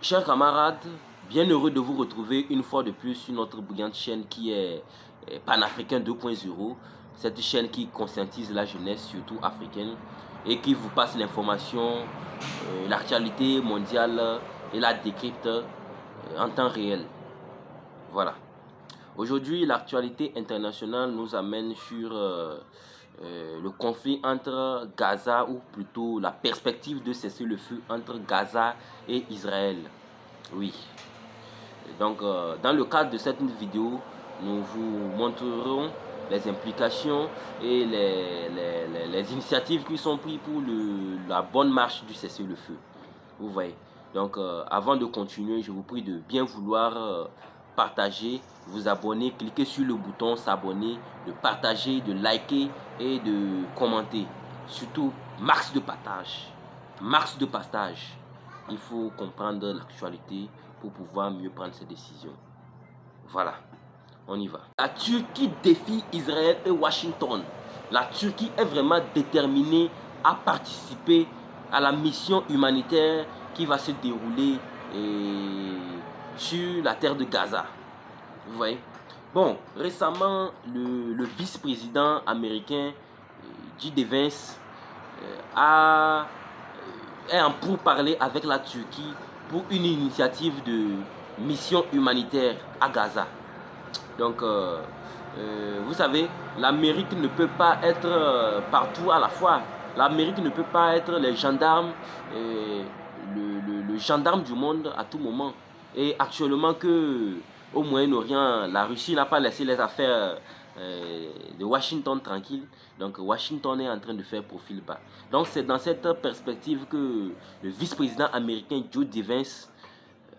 Chers camarades, bien heureux de vous retrouver une fois de plus sur notre brillante chaîne qui est Panafricain 2.0. Cette chaîne qui conscientise la jeunesse, surtout africaine, et qui vous passe l'information, l'actualité mondiale et la décrypte en temps réel. Voilà. Aujourd'hui, l'actualité internationale nous amène sur le conflit entre Gaza, ou plutôt la perspective de cesser le feu entre Gaza et Israël. Oui. Donc, dans le cadre de cette vidéo, nous vous montrerons les implications et les initiatives qui sont prises pour la bonne marche du cessez-le-feu. Vous voyez. Donc, avant de continuer, je vous prie de bien vouloir partager, vous abonner, cliquer sur le bouton s'abonner, de partager, de liker et de commenter. Surtout, max de partage. Max de partage. Il faut comprendre l'actualité pour pouvoir mieux prendre ses décisions. Voilà, on y va. La Turquie défie Israël et Washington. La Turquie est vraiment déterminée à participer à la mission humanitaire qui va se dérouler sur la terre de Gaza. Vous voyez? Bon, récemment, le vice-président américain J.D. Vance est en pourparlers avec la Turquie pour une initiative de mission humanitaire à Gaza. Donc, vous savez, l'Amérique ne peut pas être partout à la fois. L'Amérique ne peut pas être les gendarmes, le gendarme du monde à tout moment. Et actuellement que au Moyen-Orient, la Russie n'a pas laissé les affaires de Washington tranquilles. Donc Washington est en train de faire profil bas. Donc c'est dans cette perspective que le vice-président américain Joe Vance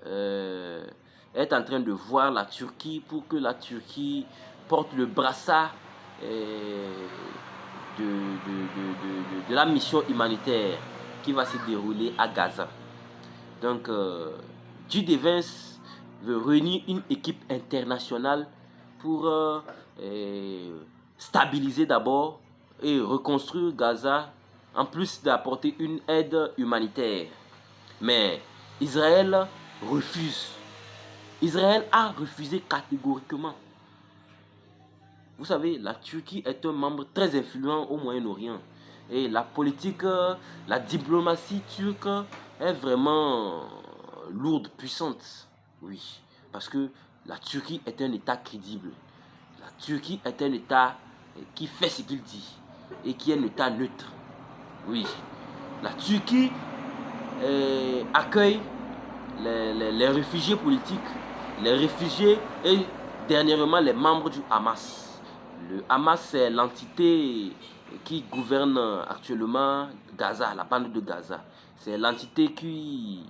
est en train de voir la Turquie pour que la Turquie porte le brassard de la mission humanitaire qui va se dérouler à Gaza. Donc, J.D. Vance veut réunir une équipe internationale pour stabiliser d'abord et reconstruire Gaza, en plus d'apporter une aide humanitaire. Mais Israël refuse. Israël a refusé catégoriquement. Vous savez, la Turquie est un membre très influent au Moyen-Orient. Et la politique, la diplomatie turque est vraiment lourde, puissante. Oui, parce que la Turquie est un État crédible. La Turquie est un État qui fait ce qu'il dit et qui est un État neutre. Oui, la Turquie accueille les réfugiés politiques, les réfugiés et dernièrement les membres du Hamas. Le Hamas, c'est l'entité qui gouverne actuellement Gaza, la bande de Gaza. C'est l'entité qui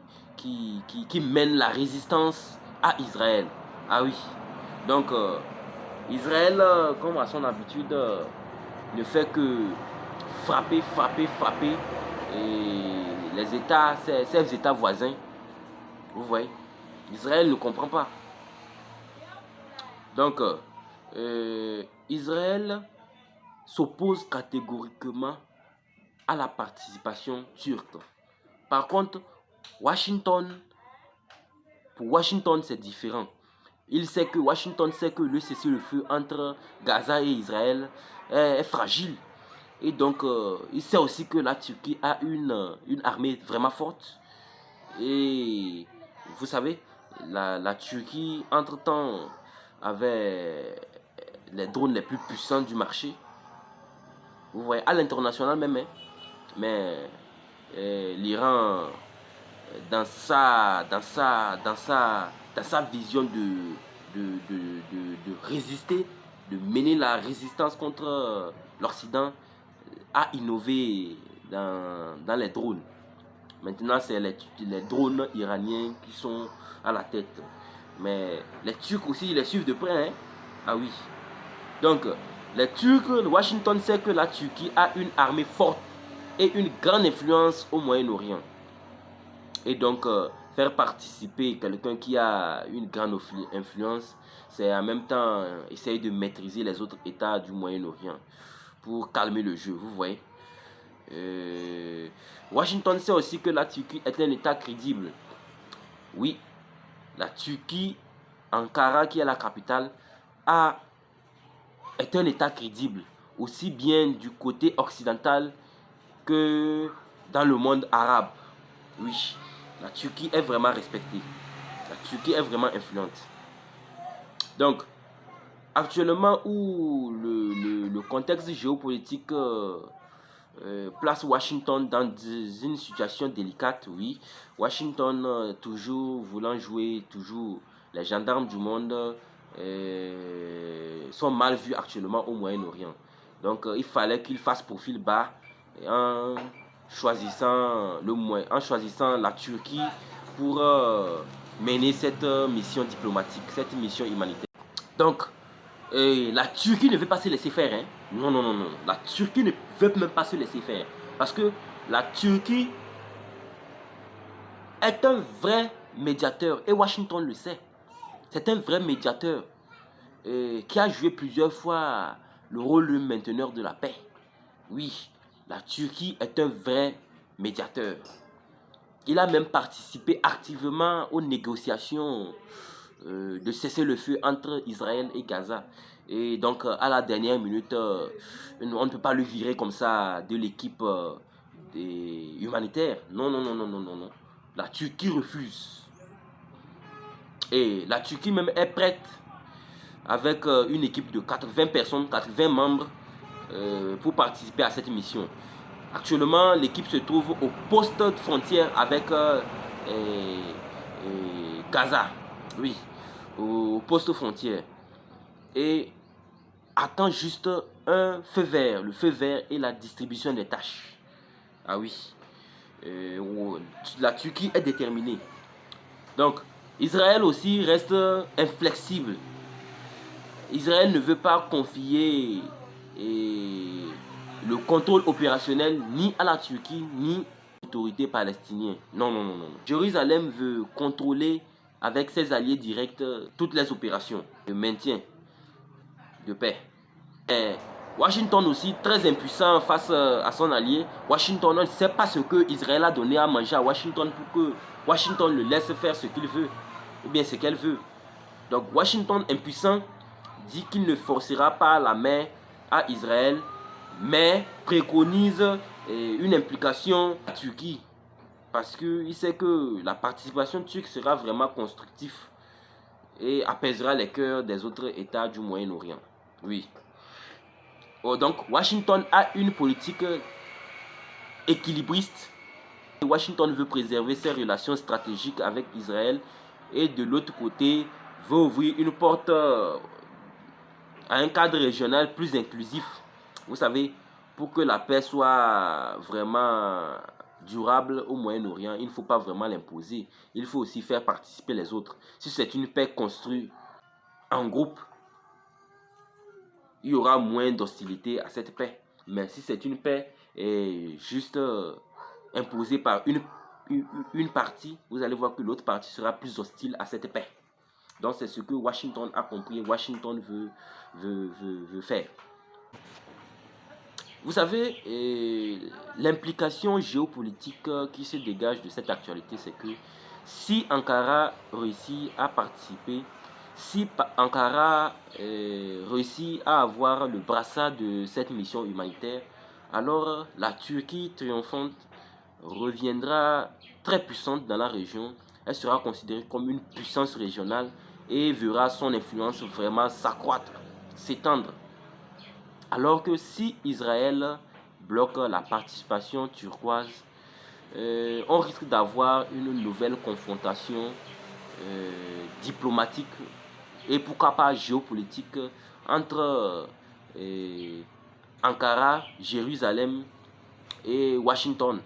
mène la résistance à Israël. Ah oui. Donc, Israël, comme à son habitude, ne fait que frapper, frapper, frapper. Et les États, ces États voisins, vous voyez, Israël ne comprend pas. Donc, Israël s'oppose catégoriquement à la participation turque. Par contre, pour Washington, c'est différent. Washington sait que le cessez-le-feu entre Gaza et Israël est fragile. Et donc, il sait aussi que la Turquie a une armée vraiment forte. Et vous savez, la Turquie, entre-temps, avait les drones les plus puissants du marché. Vous voyez, à l'international même. Hein. Mais l'Iran, dans sa vision de résister, de mener la résistance contre l'Occident, a innové dans les drones. Maintenant, c'est les drones iraniens qui sont à la tête. Mais les Turcs aussi, ils les suivent de près. Hein? Ah oui. Donc, les Turcs, Washington sait que la Turquie a une armée forte et une grande influence au Moyen-Orient. Et donc, faire participer quelqu'un qui a une grande influence, c'est en même temps essayer de maîtriser les autres États du Moyen-Orient pour calmer le jeu, vous voyez. Washington sait aussi que la Turquie est un État crédible. Oui, la Turquie, Ankara, qui est la capitale, a, est un État crédible, aussi bien du côté occidental que dans le monde arabe. Oui, la Turquie est vraiment respectée. La Turquie est vraiment influente. Donc, actuellement où le contexte géopolitique place Washington dans une situation délicate, oui. Washington, toujours voulant jouer, toujours les gendarmes du monde sont mal vus actuellement au Moyen-Orient. Donc, il fallait qu'il fasse profil bas en en choisissant la Turquie pour mener cette mission diplomatique, cette mission humanitaire. Donc, la Turquie ne veut pas se laisser faire. Hein. Non, non, non, non. La Turquie ne veut même pas se laisser faire. Parce que la Turquie est un vrai médiateur. Et Washington le sait. C'est un vrai médiateur qui a joué plusieurs fois le rôle de mainteneur de la paix. Oui, la Turquie est un vrai médiateur. Il a même participé activement aux négociations de cesser le feu entre Israël et Gaza. Et donc, à la dernière minute, on ne peut pas le virer comme ça de l'équipe humanitaire. Non, non, non, non, non, non, non. La Turquie refuse. Et la Turquie même est prête avec une équipe de 80 personnes, 80 membres pour participer à cette mission. Actuellement, l'équipe se trouve au poste de frontière avec Gaza. Oui, au poste frontière. Et attend juste un feu vert. Le feu vert et la distribution des tâches. Ah oui. La Turquie est déterminée. Donc, Israël aussi reste inflexible. Israël ne veut pas confier le contrôle opérationnel ni à la Turquie ni aux autorités palestiniennes. Non, non, non, non. Jérusalem veut contrôler avec ses alliés directs toutes les opérations de maintien de paix. Et Washington aussi, très impuissant face à son allié. Washington ne sait pas ce que Israël a donné à manger à Washington pour que Washington le laisse faire ce qu'il veut, ou bien ce qu'elle veut. Donc Washington impuissant dit qu'il ne forcera pas la main à Israël, mais préconise une implication de la Turquie. Parce qu'il sait que la participation turque sera vraiment constructive et apaisera les cœurs des autres États du Moyen-Orient. Oui. Donc Washington a une politique équilibriste. Washington veut préserver ses relations stratégiques avec Israël et de l'autre côté veut ouvrir une porte à un cadre régional plus inclusif. Vous savez, pour que la paix soit vraiment durable au Moyen-Orient, il ne faut pas vraiment l'imposer. Il faut aussi faire participer les autres. Si c'est une paix construite en groupe, il y aura moins d'hostilité à cette paix. Mais si c'est une paix juste imposée par une partie, vous allez voir que l'autre partie sera plus hostile à cette paix. Donc c'est ce que Washington a compris et Washington veut faire. Vous savez, l'implication géopolitique qui se dégage de cette actualité, c'est que si Ankara réussit à participer, si Ankara réussit à avoir le brassard de cette mission humanitaire, alors la Turquie triomphante reviendra très puissante dans la région. Elle sera considérée comme une puissance régionale et verra son influence vraiment s'accroître, s'étendre. Alors que si Israël bloque la participation turquoise, on risque d'avoir une nouvelle confrontation diplomatique et pourquoi pas géopolitique entre Ankara, Jérusalem et Washington.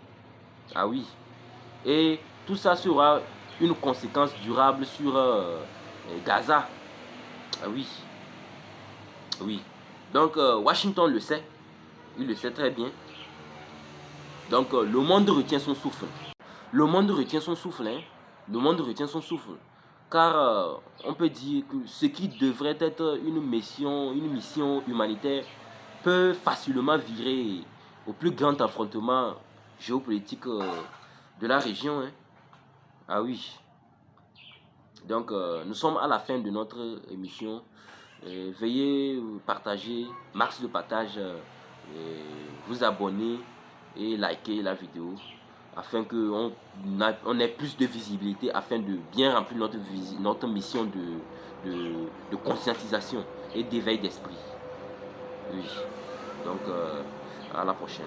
Ah oui. Et tout ça sera une conséquence durable sur Gaza. Ah oui. Oui. Donc Washington le sait. Il le sait très bien. Donc le monde retient son souffle. Le monde retient son souffle. Hein. Le monde retient son souffle. Car on peut dire que ce qui devrait être une mission humanitaire peut facilement virer au plus grand affrontement géopolitique de la région. Hein. Ah oui. Donc, nous sommes à la fin de notre émission. Veuillez partager, max de partage, vous abonner et liker la vidéo afin qu'on on ait plus de visibilité, afin de bien remplir notre mission de conscientisation et d'éveil d'esprit. Oui. Donc, à la prochaine.